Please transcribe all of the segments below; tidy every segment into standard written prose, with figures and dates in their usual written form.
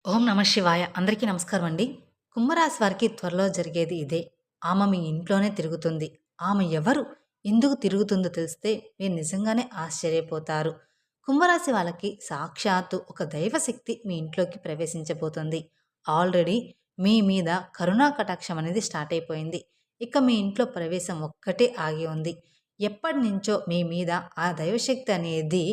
ఓం నమ శివాయ! అందరికీ నమస్కారం అండి. కుంభరాశి వారికి త్వరలో జరిగేది ఇదే. ఆమె మీ ఇంట్లోనే తిరుగుతుంది. ఆమె ఎవరు? ఎందుకు తిరుగుతుందో తెలిస్తే మీరు నిజంగానే ఆశ్చర్యపోతారు. కుంభరాశి వాళ్ళకి సాక్షాత్తు ఒక దైవశక్తి మీ ఇంట్లోకి ప్రవేశించబోతుంది. ఆల్రెడీ మీ మీద కరుణా కటాక్షం అనేది స్టార్ట్ అయిపోయింది. ఇక మీ ఇంట్లో ప్రవేశం ఒక్కటే ఆగి ఉంది. ఎప్పటినుంచో మీ మీద ఆ దైవశక్తి అనేది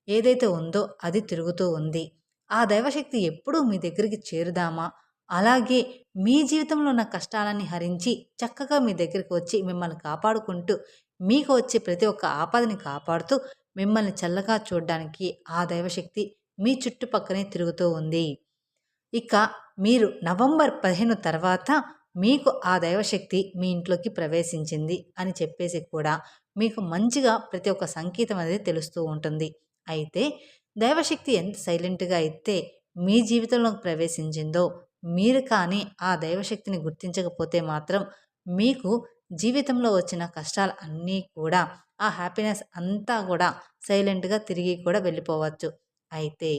ఏదైతే ఉందో అది తిరుగుతూ ఉంది. ఆ దైవశక్తి ఎప్పుడూ మీ దగ్గరికి చేరుదామా? అలాగే మీ జీవితంలో ఉన్న కష్టాలన్నీ హరించి చక్కగా మీ దగ్గరికి వచ్చి మిమ్మల్ని కాపాడుకుంటూ, మీకు వచ్చే ప్రతి ఒక్క ఆపదని కాపాడుతూ, మిమ్మల్ని చల్లగా చూడ్డానికి ఆ దైవశక్తి మీ చుట్టుపక్కనే తిరుగుతూ ఉంది. ఇక మీరు నవంబర్ 15 తర్వాత మీకు ఆ దైవశక్తి మీ ఇంట్లోకి ప్రవేశించింది అని చెప్పేసి కూడా మీకు మంచిగా ప్రతి ఒక్క సంకేతం అనేది తెలుస్తూ ఉంటుంది. అయితే దైవశక్తి ఎంత సైలెంట్‌గా అయితే మీ జీవితంలోకి ప్రవేశించిందో, మీరు కానీ ఆ దైవశక్తిని గుర్తించకపోతే మాత్రం మీకు జీవితంలో వచ్చిన కష్టాలు అన్నీ కూడా ఆ హ్యాపీనెస్ అంతా కూడా సైలెంట్‌గా తిరిగి కూడా వెళ్ళిపోవచ్చు. అయితే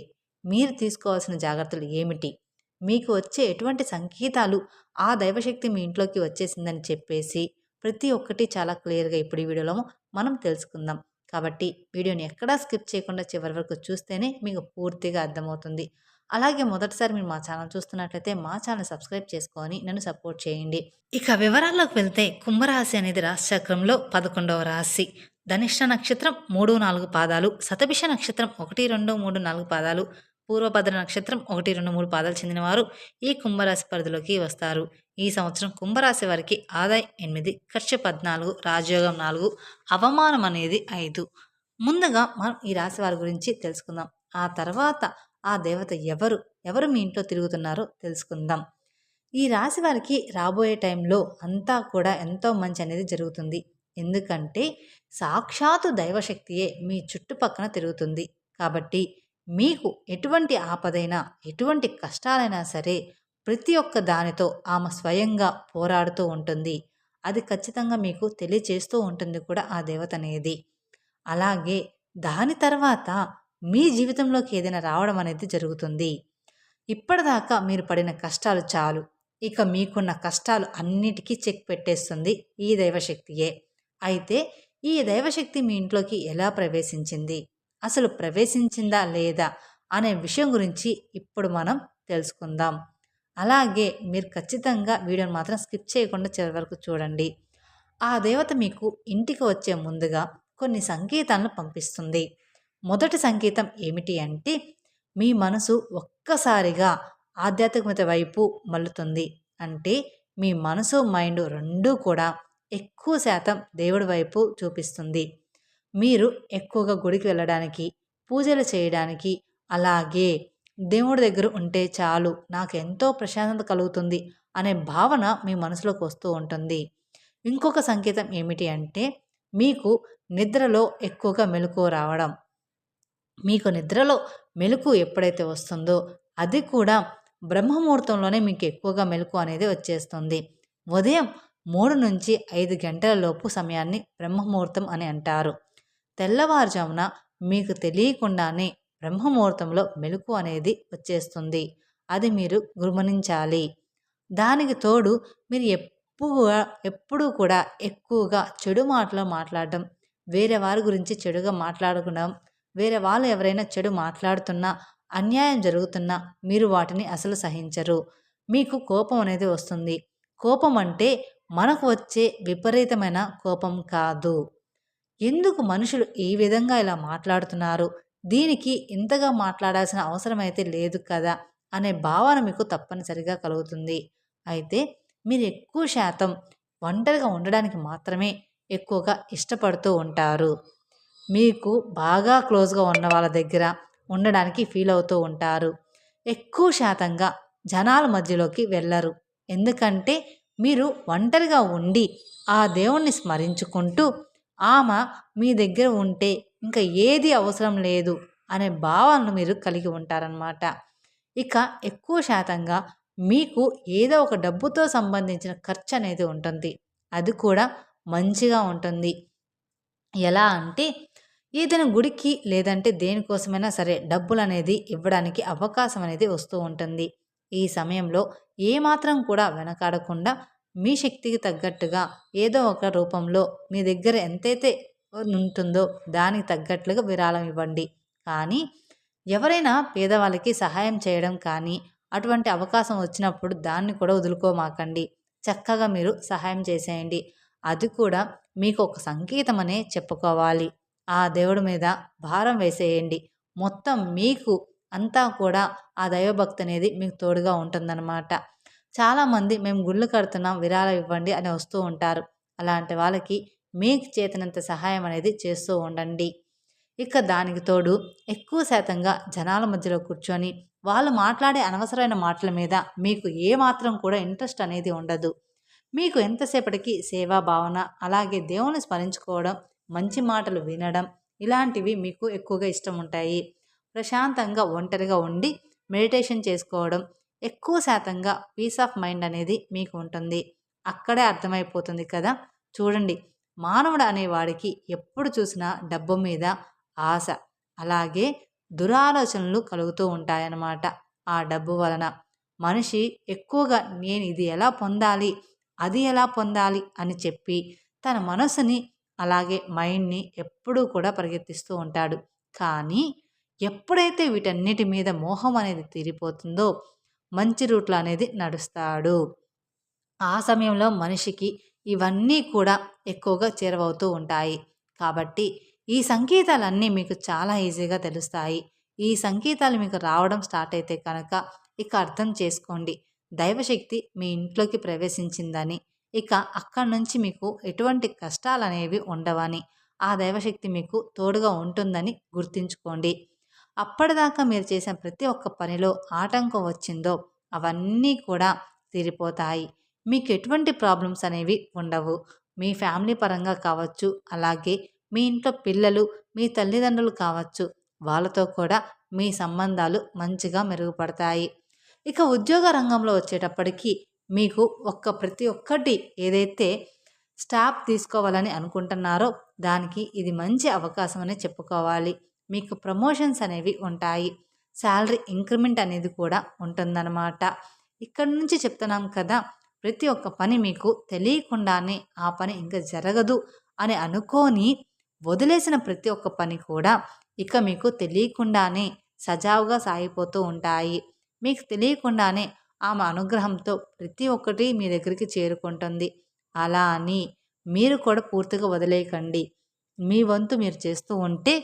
మీరు తీసుకోవాల్సిన జాగ్రత్తలు ఏమిటి? మీకు వచ్చే ఎటువంటి సంకేతాలు ఆ దైవశక్తి మీ ఇంట్లోకి వచ్చేసిందని చెప్పేసి ప్రతి ఒక్కటి చాలా క్లియర్‌గా ఇప్పుడు ఈ వీడియోలో మనం తెలుసుకుందాం. కాబట్టి వీడియోని ఎక్కడా స్కిప్ చేయకుండా చివరి వరకు చూస్తేనే మీకు పూర్తిగా అర్థమవుతుంది. అలాగే మొదటిసారి మీరు మా ఛానల్ చూస్తున్నట్లయితే మా ఛానల్ సబ్స్క్రైబ్ చేసుకొని నన్ను సపోర్ట్ చేయండి. ఇక వివరాల్లోకి వెళ్తే కుంభరాశి అనేది రాశి చక్రంలో 11వ రాశి. ధనిష్ట నక్షత్రం 3, 4 పాదాలు, శతభిష నక్షత్రం 1, 2, 3, 4 పాదాలు, పూర్వభద్ర నక్షత్రం 1, 2, 3 పాదాలు చెందినవారు ఈ కుంభరాశి పరిధిలోకి వస్తారు. ఈ సంవత్సరం కుంభరాశి వారికి ఆదాయం 8, ఖర్చు 14, రాజయోగం 4, అవమానం అనేది 5. ముందుగా మనం ఈ రాశి వారి గురించి తెలుసుకుందాం. ఆ తర్వాత ఆ దేవత ఎవరు? ఎవరు మీ ఇంట్లో తిరుగుతున్నారో తెలుసుకుందాం. ఈ రాశి వారికి రాబోయే టైంలో అంతా కూడా ఎంతో మంచి అనేది జరుగుతుంది. ఎందుకంటే సాక్షాత్తు దైవశక్తియే మీ చుట్టుపక్కన తిరుగుతుంది. కాబట్టి మీకు ఎటువంటి ఆపదైనా, ఎటువంటి కష్టాలైనా సరే ప్రతి ఒక్క దానితో ఆమె స్వయంగా పోరాడుతూ ఉంటుంది. అది ఖచ్చితంగా మీకు తెలియచేస్తూ ఉంటుంది కూడా ఆ దేవత అనేది. అలాగే దాని తర్వాత మీ జీవితంలోకి ఏదైనా రావడం అనేది జరుగుతుంది. ఇప్పటిదాకా మీరు పడిన కష్టాలు చాలు. ఇక మీకున్న కష్టాలు అన్నిటికీ చెక్ పెట్టేస్తుంది ఈ దైవశక్తియే. అయితే ఈ దైవశక్తి మీ ఇంట్లోకి ఎలా ప్రవేశించింది? అసలు ప్రవేశించిందా లేదా? అనే విషయం గురించి ఇప్పుడు మనం తెలుసుకుందాం. అలాగే మీరు ఖచ్చితంగా వీడియోని మాత్రం స్కిప్ చేయకుండా చివరి వరకు చూడండి. ఆ దేవత మీకు ఇంటికి వచ్చే ముందుగా కొన్ని సంకేతాలను పంపిస్తుంది. మొదటి సంకేతం ఏమిటి అంటే మీ మనసు ఒక్కసారిగా ఆధ్యాత్మికత వైపు మల్లుతుంది. అంటే మీ మనసు, మైండ్ రెండూ కూడా ఎక్కువ శాతం దేవుడి వైపు చూపిస్తుంది. మీరు ఎక్కువగా గుడికి వెళ్ళడానికి, పూజలు చేయడానికి, అలాగే దేవుడి దగ్గర ఉంటే చాలు నాకు ఎంతో ప్రశాంతత కలుగుతుంది అనే భావన మీ మనసులోకి వస్తూ ఉంటుంది. ఇంకొక సంకేతం ఏమిటి అంటే మీకు నిద్రలో ఎక్కువగా మెలకువ రావడం. మీకు నిద్రలో మెలుకు ఎప్పుడైతే వస్తుందో అది కూడా బ్రహ్మముహూర్తంలోనే మీకు ఎక్కువగా మెలుకు అనేది వచ్చేస్తుంది. ఉదయం 3 నుంచి 5 గంటల లోపు సమయాన్ని బ్రహ్మముహూర్తం అని అంటారు. తెల్లవారుజామున మీకు తెలియకుండానే బ్రహ్మముహూర్తంలో మెలుకు అనేది వచ్చేస్తుంది. అది మీరు గమనించాలి. దానికి తోడు మీరు ఎప్పుడూ కూడా ఎక్కువగా చెడు మాటలు మాట్లాడడం, వేరే వారి గురించి చెడుగా మాట్లాడడం, వేరే వాళ్ళు ఎవరైనా చెడు మాట్లాడుతున్నా, అన్యాయం జరుగుతున్నా మీరు వాటిని అసలు సహించరు. మీకు కోపం అనేది వస్తుంది. కోపం అంటే మనకు వచ్చే విపరీతమైన కోపం కాదు. ఎందుకు మనుషులు ఈ విధంగా ఇలా మాట్లాడుతున్నారు? దీనికి ఇంతగా మాట్లాడాల్సిన అవసరం అయితే లేదు కదా! అనే భావన మీకు తప్పనిసరిగా కలుగుతుంది. అయితే మీరు ఎక్కువ శాతం ఒంటరిగా ఉండడానికి మాత్రమే ఎక్కువగా ఇష్టపడుతూ ఉంటారు. మీకు బాగా క్లోజ్‌గా ఉన్న వాళ్ళ దగ్గర ఉండడానికి ఫీల్ అవుతూ ఉంటారు. ఎక్కువ శాతంగా జనాల మధ్యలోకి వెళ్లరు. ఎందుకంటే మీరు ఒంటరిగా ఉండి ఆ దేవుణ్ణి స్మరించుకుంటూ ఆమె మీ దగ్గర ఉంటే ఇంకా ఏది అవసరం లేదు అనే భావనను మీరు కలిగి ఉంటారనమాట. ఇక ఎక్కువ శాతంగా మీకు ఏదో ఒక డబ్బుతో సంబంధించిన ఖర్చు అనేది ఉంటుంది. అది కూడా మంచిగా ఉంటుంది. ఎలా అంటే ఏదైనా గుడికి లేదంటే దేనికోసమైనా సరే డబ్బులనేది ఇవ్వడానికి అవకాశం అనేది వస్తూ ఉంటుంది. ఈ సమయంలో ఏమాత్రం కూడా వెనకాడకుండా మీ శక్తికి తగ్గట్టుగా ఏదో ఒక రూపంలో మీ దగ్గర ఎంతైతే ఉంటుందో దానికి తగ్గట్లుగా విరాళం ఇవ్వండి. కానీ ఎవరైనా పేదవాళ్ళకి సహాయం చేయడం కానీ అటువంటి అవకాశం వచ్చినప్పుడు దాన్ని కూడా వదులుకోమాకండి. చక్కగా మీరు సహాయం చేసేయండి. అది కూడా మీకు ఒక సంకేతమనే చెప్పుకోవాలి. ఆ దేవుడి మీద భారం వేసేయండి. మొత్తం మీకు అంతా కూడా ఆ దైవభక్తి అనేది మీకు తోడుగా ఉంటుందన్నమాట. చాలామంది మేము గుళ్ళు కడుతున్నాం విరాళం ఇవ్వండి అని వస్తూ ఉంటారు. అలాంటి వాళ్ళకి మీకు చేతనంత సహాయం అనేది చేస్తూ ఉండండి. ఇక దానికి తోడు ఎక్కువ శాతంగా జనాల మధ్యలో కూర్చొని వాళ్ళు మాట్లాడే అనవసరమైన మాటల మీద మీకు ఏమాత్రం కూడా ఇంట్రెస్ట్ అనేది ఉండదు. మీకు ఎంతసేపటికి సేవా భావన, అలాగే దేవుని స్మరించుకోవడం, మంచి మాటలు వినడం ఇలాంటివి మీకు ఎక్కువగా ఇష్టం ఉంటాయి. ప్రశాంతంగా ఒంటరిగా ఉండి మెడిటేషన్ చేసుకోవడం, ఎక్కువ శాతంగా పీస్ ఆఫ్ మైండ్ అనేది మీకు ఉంటుంది. అక్కడే అర్థమైపోతుంది కదా. చూడండి, మానవుడు అనేవాడికి ఎప్పుడు చూసినా డబ్బు మీద ఆశ, అలాగే దురాలోచనలు కలుగుతూ ఉంటాయన్నమాట. ఆ డబ్బు వలన మనిషి ఎక్కువగా నేను ఇది ఎలా పొందాలి, అది ఎలా పొందాలి అని చెప్పి తన మనసుని అలాగే మైండ్ని ఎప్పుడూ కూడా పరిగెత్తిస్తూ ఉంటాడు. కానీ ఎప్పుడైతే వీటన్నిటి మీద మోహం అనేది తీరిపోతుందో మంచి రూట్లో అనేది నడుస్తాడు. ఆ సమయంలో మనిషికి ఇవన్నీ కూడా ఎక్కువగా చేరువవుతూ ఉంటాయి. కాబట్టి ఈ సంకేతాలన్నీ మీకు చాలా ఈజీగా తెలుస్తాయి. ఈ సంకేతాలు మీకు రావడం స్టార్ట్ అయితే కనుక ఇక అర్థం చేసుకోండి, దైవశక్తి మీ ఇంట్లోకి ప్రవేశించిందని. ఇక అక్కడి నుంచి మీకు ఎటువంటి కష్టాలనేవి ఉండవని, ఆ దైవశక్తి మీకు తోడుగా ఉంటుందని గుర్తుంచుకోండి. అప్పటిదాకా మీరు చేసిన ప్రతి ఒక్క పనిలో ఆటంకం వచ్చిందో అవన్నీ కూడా తీరిపోతాయి. మీకు ఎటువంటి ప్రాబ్లమ్స్ అనేవి ఉండవు. మీ ఫ్యామిలీ పరంగా కావచ్చు, అలాగే మీ ఇంట్లో పిల్లలు, మీ తల్లిదండ్రులు కావచ్చు, వాళ్ళతో కూడా మీ సంబంధాలు మంచిగా మెరుగుపడతాయి. ఇక ఉద్యోగ రంగంలో వచ్చేటప్పటికి మీకు ప్రతి ఒక్కటి ఏదైతే స్టాప్ తీసుకోవాలని అనుకుంటున్నారో దానికి ఇది మంచి అవకాశం అని చెప్పుకోవాలి. మీకు ప్రమోషన్స్ అనేవి ఉంటాయి. శాలరీ ఇంక్రిమెంట్ అనేది కూడా ఉంటుందన్నమాట. ఇక్కడి నుంచి చెప్తున్నాం కదా, ప్రతి ఒక్క పని మీకు తెలియకుండానే ఆ పని ఇంకా జరగదు అని అనుకోని వదిలేసిన ప్రతి ఒక్క పని కూడా ఇక మీకు తెలియకుండానే సజావుగా సాగిపోతూ ఉంటాయి. మీకు తెలియకుండానే ఆమె అనుగ్రహంతో ప్రతి ఒక్కటి మీ దగ్గరికి చేరుకుంటుంది. అలా అని మీరు కూడా పూర్తిగా వదిలేయకండి. మీ వంతు మీరు చేస్తూ ఉంటే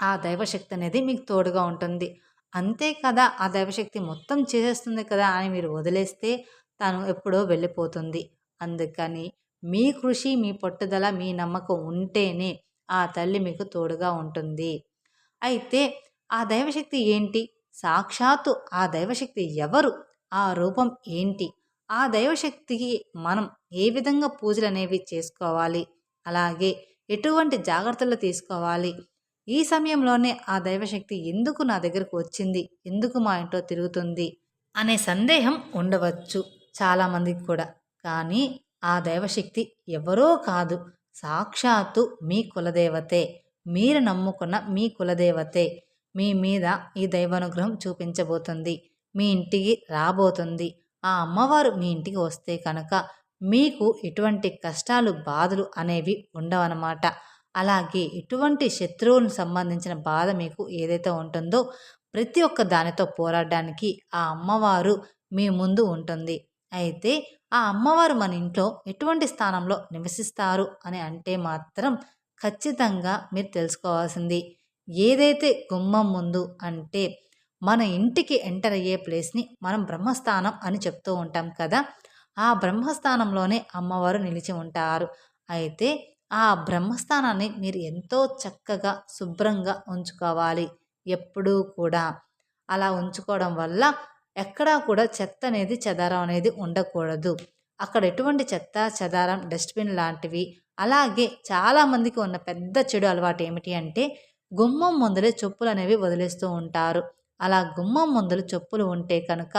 ఆ దైవశక్తి అనేది మీకు తోడుగా ఉంటుంది. అంతే కదా, ఆ దైవశక్తి మొత్తం చేసేస్తుంది కదా అని మీరు వదిలేస్తే తను ఎప్పుడో వెళ్ళిపోతుంది. అందుకని మీ కృషి, మీ పట్టుదల, మీ నమ్మకం ఉంటేనే ఆ తల్లి మీకు తోడుగా ఉంటుంది. అయితే ఆ దైవశక్తి ఏంటి? సాక్షాత్తు ఆ దైవశక్తి ఎవరు? ఆ రూపం ఏంటి? ఆ దైవశక్తికి మనం ఏ విధంగా పూజలనేవి చేసుకోవాలి? అలాగే ఎటువంటి జాగ్రత్తలు తీసుకోవాలి? ఈ సమయంలోనే ఆ దైవశక్తి ఎందుకు నా దగ్గరకు వచ్చింది? ఎందుకు మా ఇంట్లో తిరుగుతుంది? అనే సందేహం ఉండవచ్చు చాలామందికి కూడా. కానీ ఆ దైవశక్తి ఎవరో కాదు, సాక్షాత్తు మీ కులదేవతే. మీరు నమ్ముకున్న మీ కులదేవతే మీ మీద ఈ దైవానుగ్రహం చూపించబోతుంది. మీ ఇంటికి రాబోతుంది. ఆ అమ్మవారు మీ ఇంటికి వస్తే కనుక మీకు ఎటువంటి కష్టాలు, బాధలు అనేవి ఉండవన్నమాట. అలాగే ఎటువంటి శత్రువులకు సంబంధించిన బాధ మీకు ఏదైతే ఉంటుందో ప్రతి ఒక్క దానితో పోరాడడానికి ఆ అమ్మవారు మీ ముందు ఉంటుంది. అయితే ఆ అమ్మవారు మన ఇంట్లో ఎటువంటి స్థానంలో నివసిస్తారు అని అంటే మాత్రం ఖచ్చితంగా మీరు తెలుసుకోవాల్సింది, ఏదైతే గుమ్మం ముందు అంటే మన ఇంటికి ఎంటర్ అయ్యే ప్లేస్ని మనం బ్రహ్మస్థానం అని చెప్తూ ఉంటాం కదా, ఆ బ్రహ్మస్థానంలోనే అమ్మవారు నిలిచి ఉంటారు. అయితే ఆ బ్రహ్మస్థానాన్ని మీరు ఎంతో చక్కగా శుభ్రంగా ఉంచుకోవాలి. ఎప్పుడూ కూడా అలా ఉంచుకోవడం వల్ల ఎక్కడా కూడా చెత్త అనేది, చెదారం అనేది ఉండకూడదు. అక్కడ ఎటువంటి చెత్త, చెదారం, డస్ట్బిన్ లాంటివి. అలాగే చాలామందికి ఉన్న పెద్ద చెడు అలవాటు ఏమిటి అంటే గుమ్మం ముందరే చెప్పులు అనేవి వదిలేస్తూ ఉంటారు. అలా గుమ్మం ముందర చెప్పులు ఉంటే కనుక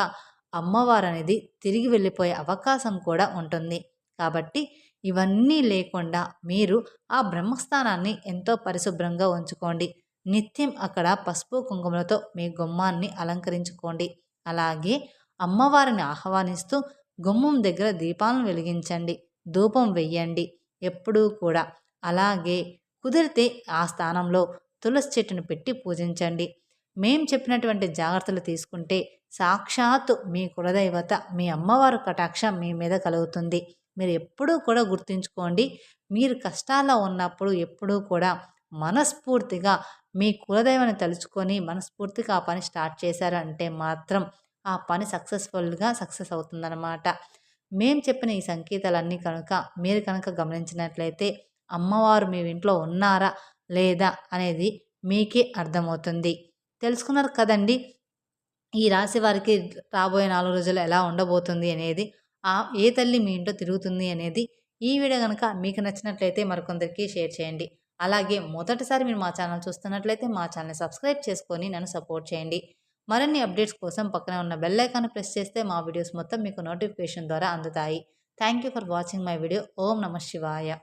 అమ్మవారు అనేది తిరిగి వెళ్ళిపోయే అవకాశం కూడా ఉంటుంది. కాబట్టి ఇవన్నీ లేకుండా మీరు ఆ బ్రహ్మస్థానాన్ని ఎంతో పరిశుభ్రంగా ఉంచుకోండి. నిత్యం అక్కడ పసుపు కుంకుమలతో మీ గుమ్మాన్ని అలంకరించుకోండి. అలాగే అమ్మవారిని ఆహ్వానిస్తూ గుమ్మం దగ్గర దీపాలను వెలిగించండి, ధూపం వెయ్యండి ఎప్పుడూ కూడా. అలాగే కుదిరితే ఆ స్థానంలో తులసి చెట్టును పెట్టి పూజించండి. మేం చెప్పినటువంటి జాగ్రత్తలు తీసుకుంటే సాక్షాత్తు మీ కులదైవత మీ అమ్మవారు కటాక్షం మీ మీద కలుగుతుంది. మీరు ఎప్పుడూ కూడా గుర్తుంచుకోండి, మీరు కష్టాల్లో ఉన్నప్పుడు ఎప్పుడూ కూడా మనస్ఫూర్తిగా మీ కులదైవాన్ని తలుచుకొని మనస్ఫూర్తిగా ఆ పని స్టార్ట్ చేశారంటే మాత్రం ఆ పని సక్సెస్ అవుతుందన్నమాట. మేము చెప్పిన ఈ సంకేతాలన్నీ కనుక మీరు కనుక గమనించినట్లయితే అమ్మవారు మీ ఇంట్లో ఉన్నారా లేదా అనేది మీకే అర్థమవుతుంది. తెలుసుకున్నారు కదండి ఈ రాశి వారికి రాబోయే 4 రోజులు ఎలా ఉండబోతుంది అనేది, ఏ తల్లి మీ ఇంట్లో తిరుగుతుంది అనేది. ఈ వీడియో గనక మీకు నచ్చినట్లయితే మరికొందరికి షేర్ చేయండి. అలాగే మొదటిసారి మీరు మా ఛానల్ చూస్తున్నట్లయితే మా ఛానల్‌ని సబ్స్క్రైబ్ చేసుకొని నన్ను సపోర్ట్ చేయండి. మరిన్ని అప్డేట్స్ కోసం పక్కనే ఉన్న బెల్ ఐకాన్‌ని ప్రెస్ చేస్తే మా వీడియోస్ మొత్తం మీకు నోటిఫికేషన్ ద్వారా అందుతాయి. Thank you for watching my video. ఓం నమః శివాయ.